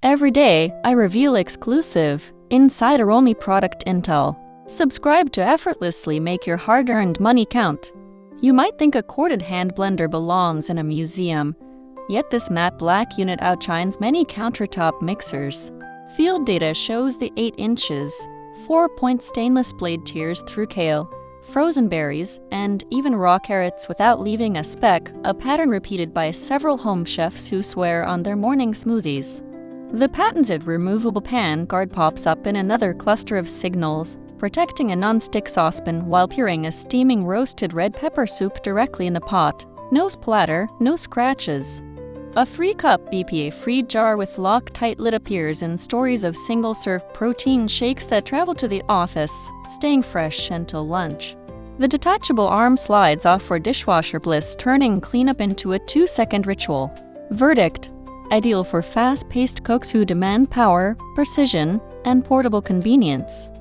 Every day, I reveal exclusive, insider-only product intel. Subscribe to effortlessly make your hard-earned money count. You might think a corded hand blender belongs in a museum, yet this matte black unit outshines many countertop mixers. Field data shows the 8 inches, 4-point stainless blade tears through kale, frozen berries, and even raw carrots without leaving a speck, a pattern repeated by several home chefs who swear on their morning smoothies. The patented removable pan guard pops up in another cluster of signals, protecting a non-stick saucepan while puring a steaming roasted red pepper soup directly in the pot. No splatter, no scratches. A free cup BPA-free jar with Loctite lid appears in stories of single-serve protein shakes that travel to the office, staying fresh until lunch. The detachable arm slides off for dishwasher bliss, turning cleanup into a 2-second ritual. Verdict: ideal for fast-paced cooks who demand power, precision, and portable convenience.